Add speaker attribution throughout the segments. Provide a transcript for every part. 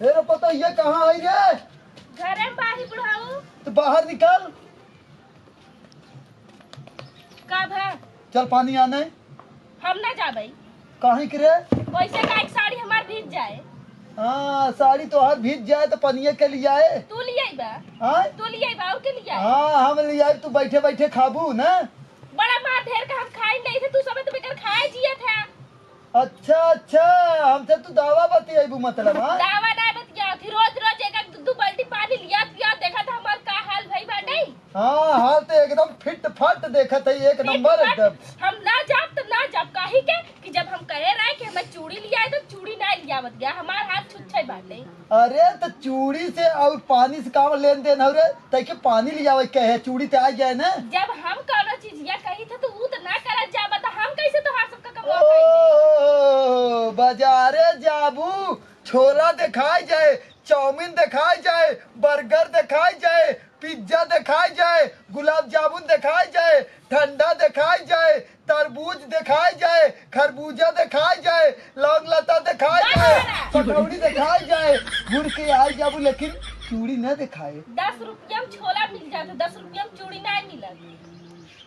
Speaker 1: तेरे पता ये कहाँ आई रे?
Speaker 2: घर में बाहर बुढ़ाऊ
Speaker 1: तो बाहर निकल।
Speaker 2: कब है?
Speaker 1: चल पानी आने।
Speaker 2: हम ना जाबे।
Speaker 1: कहीं के रे?
Speaker 2: वैसे का एक साड़ी हमार भीज जाए।
Speaker 1: हाँ साड़ी तो हर भीज जाए तो पनिये के लिए आए।
Speaker 2: तू लिए बा?
Speaker 1: हाँ
Speaker 2: तू लिए बा और के लिए आए?
Speaker 1: हाँ हम ले आए, तू बैठे बैठे खाबू ना।
Speaker 2: बड़ा मार ढेर का हम खाए नहीं थे, तू सब तो बेकार खाए जिया था।
Speaker 1: अच्छा अच्छा, हमसे तू दावा बतियाबू मतलब? हाँ
Speaker 2: दावा ना बतिया थी, रोज रोज एक दो बाल्टी पानी लिया पिया, देखा था हमार का हाल भई बाटे।
Speaker 1: हाँ हाल तो एकदम फिट फट देखा था, एक नंबर एकदम।
Speaker 2: हम ना जाब तो ना जाब काहे के कि जब हम कहे रहे कि हमें चूड़ी लिया तो चूड़ी ना लिया बत गया, हमार हाथ छुच्छे बाटे।
Speaker 1: अरे तो चूड़ी से और पानी से काम लेन देन हो रे, तैके पानी लिया कहे चूड़ी ते आ जाए ना।
Speaker 2: जब हम कोनो चीज या कही थे तो वो तो ना करत जाब, तो हम कैसे तोहार सबका कमवा कइले?
Speaker 1: बाजारे जाबू, छोला दिखाई जाए, चाउमीन दिखाई जाए, बर्गर दिखाई जाए, पिज्जा दिखाई जाए, गुलाब जामुन दिखाई जाए, ठंडा दिखाई जाए, तरबूज दिखाई जाए, खरबूजा दिखाई जाए, लौंग लता दिखाई जाए, पकौड़ी दिखाई जाए, घुर के आई जाबू लेकिन चूड़ी न दिखाए।
Speaker 2: 10 रुपया में छोला मिल जाता, 10 रुपया में चूड़ी ना मिलत।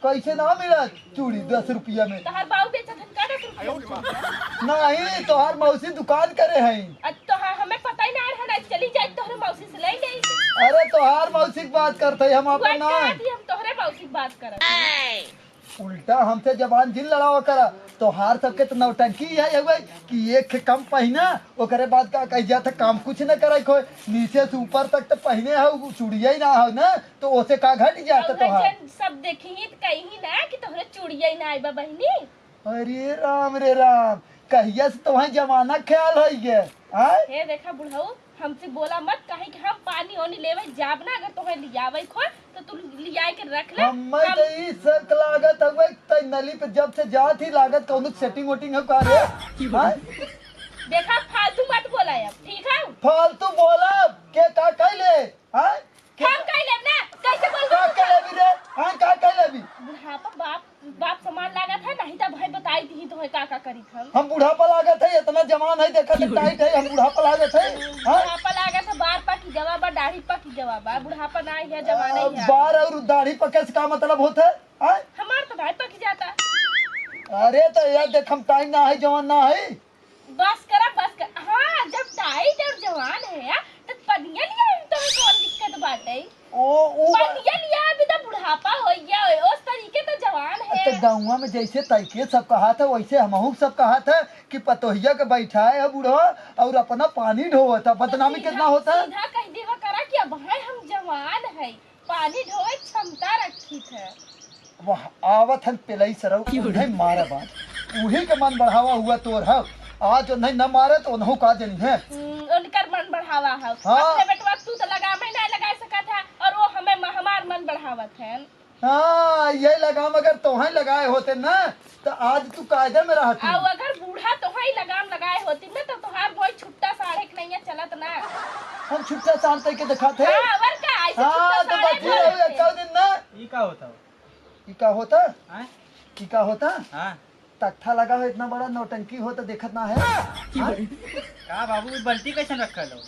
Speaker 1: कैसे ना मिला चूड़ी 10 रुपया में?
Speaker 2: तोहार बाऊ बेचत हन का 10 रुपया में?
Speaker 1: नहीं तोहार मौसी दुकान करे हैं।
Speaker 2: अब तो हमें पता ही ना है, चली जाए तोहरे मौसी से ले ले।
Speaker 1: अरे तोहार मौसी की बात करते हम अपन ना।
Speaker 2: हम तोहरे मौसी की बात करत।
Speaker 1: उल्टा हमसे जबान जिन लड़ावा करा। तोहार सबके तो नौटंकी है हुए कि एक कम पहिना, ओकरे बाद का कह जाता काम कुछ न करे, कोई नीचे से ऊपर तक तो पहने हो चूड़िया ही ना हो ना, तो ओसे का घट जाता तोहार।
Speaker 2: सब देखी तो कहीं ना कि तोहरे चूड़िया ही ना आइबा बहिनी।
Speaker 1: अरे राम रे राम, कहिया से तुम्हें जमाना ख्याल है ये?
Speaker 2: हे देखा बुढ़ऊ, हमसे बोला मत, कहीं कि हम पानी ओनी लेवे जाब ना, अगर तोहे लियावे खो तो तू लिया के रख ले।
Speaker 1: हमें तो ई शक लागत हवे त नली पे जब से जात ही लागत कौनो सेटिंग वोटिंग है का रे? हां
Speaker 2: देखा फालतू मत बोला यार, ठीक है?
Speaker 1: फालतू बोला के का कहले? हां
Speaker 2: हम कह लेब ना, कैसे बोल
Speaker 1: का कहले भी रे? हां का कहले भी?
Speaker 2: बुढ़ापा बाप बाप समान लागत है, नहीं तो भाई बताई दी तो का करी
Speaker 1: हम बुढ़ापा लागत है, इतना जवान है, देखा तो टाइट है, हम बुढ़ापा लागत है। हां
Speaker 2: बुढ़ापा लागत है, बार पा की जवाब, दाढ़ी पा की जवाब, बुढ़ापा ना है, जवान है।
Speaker 1: बार और दाढ़ी पके से का मतलब होता है? हां
Speaker 2: हमार तो भाई पक जाता।
Speaker 1: अरे तो यार देख हम टाइम ना है, जवान ना है।
Speaker 2: बस करा बस कर। हाँ जब टाइट और जवान है तो पनिया लिया तो कौन दिक्कत बात है?
Speaker 1: ओ
Speaker 2: पनिया लिया अभी तो बुढ़ापा हो गया है, उस तरीके तो जवान है।
Speaker 1: तो गाँव में जैसे तैके सब कहा था वैसे हमहू सब कहा था कि पतोहिया के बैठाए है बूढ़ा और अपना पानी ढोवा था, बदनामी कितना होता है।
Speaker 2: सीधा कह देवा करा कि अब भाई हम जवान है, पानी ढोए क्षमता रखी है।
Speaker 1: वाह आवत हन पेलई सरौ नहीं मारा बात, उही के मन बढ़ावा हुआ तोर है। आज नहीं न मारे तो उन्हों का जनी है।
Speaker 2: उनकर मन बढ़ावा है।
Speaker 1: हाँ।
Speaker 2: अपने बेटवा तू तो लगा में नहीं लगा सका था और वो हमें हमार मन बढ़ावत है।
Speaker 1: हाँ यही लगाम अगर तोहें लगाए होते ना तो आज तू कायदे में रहती।
Speaker 2: और अगर बूढ़ा तोहाई लगाम लगाए होती ना तो तोहार कोई छुट्टा साढ़े के नहीं चलत ना।
Speaker 1: हम छुट्टा शांत के दिखाते हैं।
Speaker 2: हाँ और का ऐसे
Speaker 1: हाँ तो बैठी रहो एक दिन ना।
Speaker 3: ये का होता?
Speaker 1: ई का होता?
Speaker 3: हैं?
Speaker 1: ई का होता?
Speaker 3: हां
Speaker 1: तख्ता लगा हो इतना बड़ा नौटंकी हो तो देखत ना है।
Speaker 3: का बाबू बल्टी कैसे रखल हो?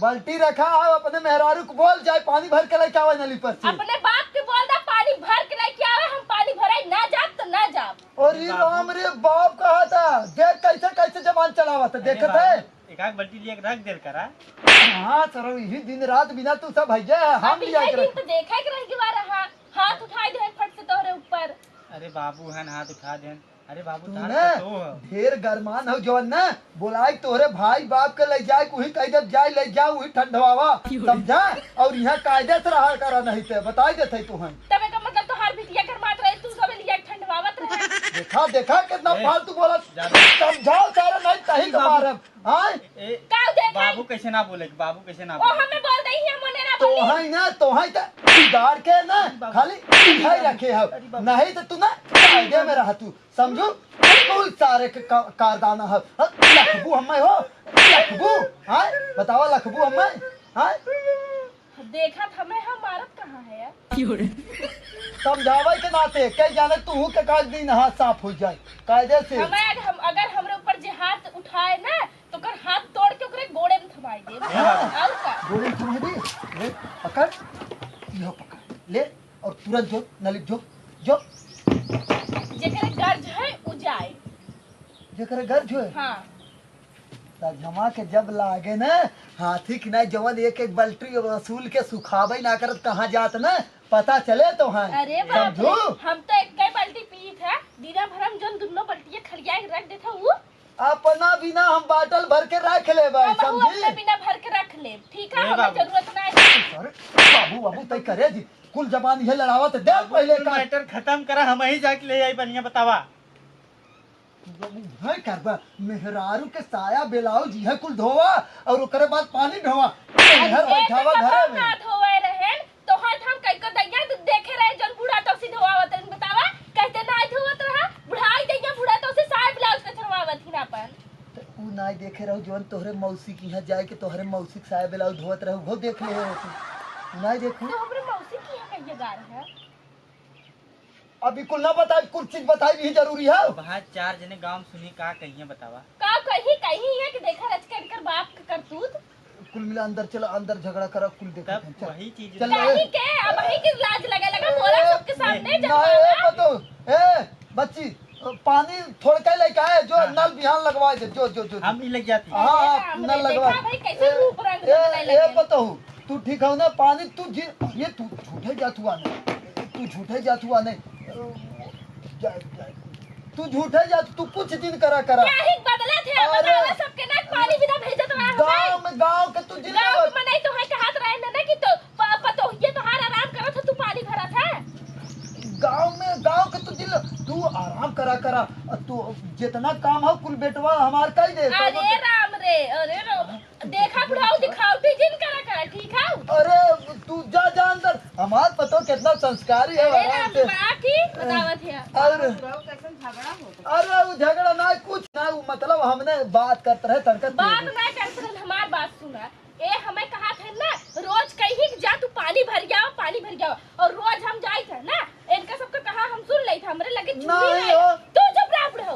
Speaker 1: बाल्टी रखा है, अपने मेहरारू को बोल जाए पानी भर के लेके आवे नली पर से।
Speaker 2: अपने बाप के बोल दा पानी भर के लेके आवे, हम पानी भराई ना जाब तो ना जाब।
Speaker 1: और ये राम रे बाप कहा था, देख कैसे कैसे जवान चलावा था, देखत है।
Speaker 3: एक आग बल्टी लिए रख देल करा।
Speaker 1: हाँ सर यही दिन रात बिना तू सब भैया हम
Speaker 2: अभी
Speaker 1: लिया
Speaker 2: ये
Speaker 1: कर।
Speaker 2: दिन तो देखा कि रह गवा रहा, हाथ उठाई दे फट से तोहरे ऊपर।
Speaker 3: अरे बाबू हन हाथ उठा देन। अरे बाबू
Speaker 1: तू
Speaker 3: तार
Speaker 1: ना
Speaker 3: तो हो।
Speaker 1: ढेर गरमान हो जवन ना, बोलाई तोरे भाई बाप के ले जाए वही कह दे जाए ले जा वही ठंडवावा, समझा? और यहाँ कायदे से रहा करा नहीं थे बताई देते तू हम।
Speaker 2: तबे का मतलब तोहार बिटिया कर मात रहे, तू सब लिया ठंडवावत रहे।
Speaker 1: देखा देखा कितना
Speaker 3: ए,
Speaker 1: फालतू बोला,
Speaker 3: ज्यादा-
Speaker 1: समझाओ सारा नहीं तही का मारब। हाँ
Speaker 3: ए
Speaker 2: काऊ देखा
Speaker 3: बाबू कैसे ना बोले? बाबू कैसे ना
Speaker 2: ओ
Speaker 3: बोले?
Speaker 2: हमें बोल दई है मोने ना
Speaker 1: तो
Speaker 2: बोली।
Speaker 1: है ना तो है तो बिगाड़ के ना खाली इधर रखे हो, नहीं तो तू ना कायदे में रह तू, समझो? बिल्कुल सारे के कारदाना है। लखबू हमें हो, लखबू हाँ बताओ लखबू हमें हाँ
Speaker 2: देखा हमें हम मारत कहाँ है यार?
Speaker 1: समझावे के नाते कह जाने तू के काज दिन हाथ साफ हो जाए कायदे से।
Speaker 2: हमें हम अगर हमरे ऊपर जे हाथ उठाए ना तो कर हाथ तोड़ के ओकरे गोड़े में थमाई लगाई दे
Speaker 3: हे बाबू।
Speaker 2: और का
Speaker 1: गोली थोड़ी दी ले पकड़ यो पकड़ ले और तुरंत जो नलिक जो
Speaker 2: जेकरे गर्ज है उ जाए।
Speaker 1: जेकर घर जो है
Speaker 2: हाँ
Speaker 1: जमा के जब लागे ना हाथी की ना जवन एक एक बल्टी वसूल के सुखावे ना करत कहाँ जात ना पता चले तो हाँ
Speaker 2: अरे बाप रे,
Speaker 1: समझू
Speaker 2: हम तो एक बाल्टी पी था दीना भर हम जन दोनों बाल्टियां खड़िया के रख देता वो
Speaker 1: अपना बिना हम बाटल भर के रख ले भाई
Speaker 2: हम अपने
Speaker 1: समझी
Speaker 2: बिना भर के रख ले ठीक है
Speaker 3: ए
Speaker 2: हमें
Speaker 3: बाबू।
Speaker 2: जरूरत ना है।
Speaker 1: अरे बाबू बाबू तय करे जी कुल जबान ये लड़ावत दे पहले का
Speaker 3: मैटर खत्म करा हम ही जाके ले आई बनिया बतावा।
Speaker 1: है करबा मेहरारू के साया ब्लाउज है कुल धोवा और ओकरे बाद पानी ढोवा घर बैठावा घरे में
Speaker 2: हाथ होए रहे तो हाथ हम कई को दैया देखे रहे जन बूढ़ा तो सीधे होवत रहे बतावा कहते ना धोवत रहा बुढ़ाई दैया बूढ़ा तो से साया ब्लाउज के छरवावत ही ना अपन
Speaker 1: तो ऊ ना देखे रहो जवन तोहरे मौसी की यहाँ जाए के तोहरे मौसी के साया ब्लाउज धोवत रहो वो देख ले तू ना देखू
Speaker 2: तो हमरे मौसी की यहाँ कहिए गार है
Speaker 1: अभी कुल ना बताई कुल चीज बताई भी जरूरी है
Speaker 3: बाहर चार जने गांव सुनी का कहिए बतावा।
Speaker 2: का कहीं है कि देखा रच कर कर बाप के करतूत
Speaker 1: कुल मिला अंदर चलो अंदर झगड़ा करा कुल देखा
Speaker 3: तब वही चीज
Speaker 1: चल
Speaker 2: कहीं के अब वही की लाज लगे लगा बोला सबके सामने
Speaker 1: ना ए पतो ए बच्ची पानी थोड़ के लेके आए जो नल बिहान लगवा दे जो
Speaker 3: हम ही लग जाती।
Speaker 1: हाँ हाँ
Speaker 2: हमने
Speaker 1: नल लगवा
Speaker 2: देखा भाई कैसे रूप रंग बदलने
Speaker 1: ए
Speaker 2: लगे।
Speaker 1: पतो तू ठीक है ना पानी तू ये तू झूठे जात हुआ नहीं तू झूठे जात हुआ नहीं तू झूठे जात तू कुछ दिन करा
Speaker 2: क्या ही बदला थे
Speaker 1: अरे।
Speaker 2: बतावा सबके ना पानी बिना भेजत रहा
Speaker 1: गांव के तू जिले
Speaker 2: गांव में नहीं तो है के हाथ रहे ना कि तो पतो ये तो हार आराम करत हो तू पानी भरा था
Speaker 1: गांव के तू आराम करा तू जितना काम हो कुल बेटवा हमार कही दे
Speaker 2: अरे राम रे अरे देखा बुढ़ाऊ दिखावटी जिन करा ठीक है
Speaker 1: अरे तू जा अंदर हमार पतो कितना संस्कारी है
Speaker 2: अरे
Speaker 1: आराम
Speaker 2: राम
Speaker 1: से
Speaker 2: बड़ा की बतावत है
Speaker 1: अरे
Speaker 2: कैसे झगड़ा होता
Speaker 1: अरे वो झगड़ा ना कुछ ना वो मतलब हमने बात करते रहे तड़कत
Speaker 2: बात ना करते रहे हमार बात सुना ए हमें कहा था ना रोज कहीं जा तू पानी भर गया और रोज हम जाए थे ना इनका सबका कहा हम सुन ले थे हमरे लगे चूड़ी
Speaker 1: नहीं
Speaker 2: ना
Speaker 1: हो।
Speaker 2: तू जब राप रहो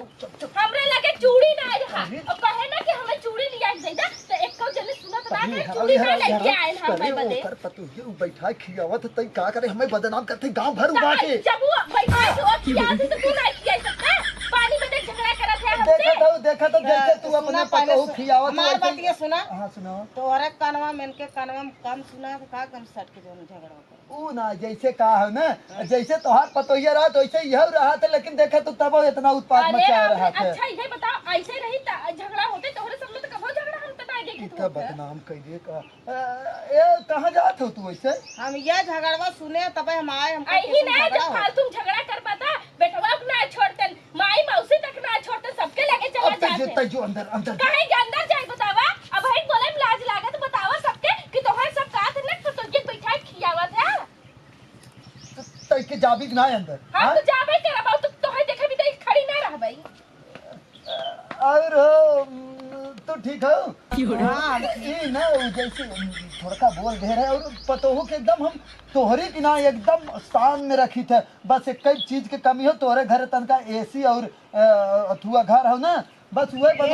Speaker 2: हमरे लगे चूड़ी ना रहा और कहे ना कि हमें चूड़ी लिया देदा तो एक को जने सुनत ना कि चूड़ी ना लेके आए हम भाई बदे
Speaker 1: कर पतो ये बैठा खियावत तई का करे हमें बदनाम करते गांव भर उगा के
Speaker 2: जब वो बैठा तो किया थी तो तू नहीं किया सकता पानी में झगड़ा करा थे हमसे
Speaker 1: देखा तो जैसे तू अपने पतो खियावत
Speaker 4: हमार बात ये सुना
Speaker 1: हां सुनाओ
Speaker 4: तोहरे कानवा में इनके कानवा में कम सुना तो का कम सट के जो झगड़ा कर
Speaker 1: ऊ ना जैसे कहा है ना जैसे तोहार पतोहिया रहा तो ऐसे यह रहा था लेकिन देखे तो तब इतना उत्पाद
Speaker 2: अरे
Speaker 1: मचा
Speaker 2: राम
Speaker 1: रहा
Speaker 2: रे,
Speaker 1: था
Speaker 2: अच्छा ये बताओ ऐसे रही झगड़ा होते तोहरे सब में तो कबो झगड़ा हम तो नहीं देखे
Speaker 1: इतना बदनाम कहिए का ए कहां जात हो तू ऐसे
Speaker 4: हम ये झगड़वा सुने तब हम आए हम
Speaker 2: आई नहीं जब फालतू झगड़ा कर पाता बेटवा को ना छोड़ते माई मौसी तक ना छोड़ते सबके लगे चला
Speaker 1: अब
Speaker 2: जाते
Speaker 1: तय जो अंदर
Speaker 2: कहीं के अंदर जाए बतावा अब भाई बोले में लाज लागत बतावा सबके कि तोहर सब कात न तो ये बैठा खियावत है
Speaker 1: तय के जाबी ना अंदर
Speaker 2: हम तो जाबे करब तो तोहर देखे भी तो खड़ी ना रहबई
Speaker 1: और तो ठीक है हाँ ये ना वो जैसे थोड़ा बोल दे रहे और पतो हो कि एकदम हम तोहरी की ना एकदम स्थान में रखी थे बस एक कई चीज की कमी हो तोहरे घर तनका एसी और अथुआ घर हो ना बस वही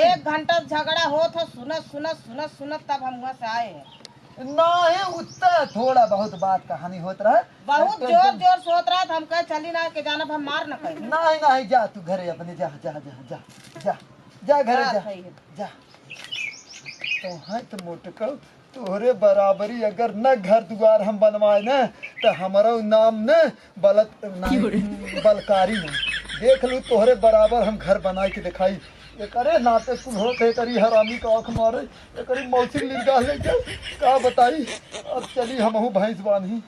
Speaker 4: एक घंटा झगड़ा हो था सुनत तब हम वहाँ से आए हैं
Speaker 1: ना है उतना थोड़ा बहुत बात कहानी होत रहा
Speaker 4: बहुत जोर सोच रहा था हम कहे चली ना के जाना हम मार न कहीं
Speaker 1: नहीं जा तू घरे अपने जा घरे जा तो है तो मोटको तोहरे बराबरी अगर न घर द्वार हम बनवाए न तो हमारा नाम न बलकारी न देख लू तोहरे बराबर हम घर बनाए के दिखाई करे नाते कुल होते करी हरामी का आँख मारे करी मौसी लिखा ले का बताई अब चली हम भैंस बांधी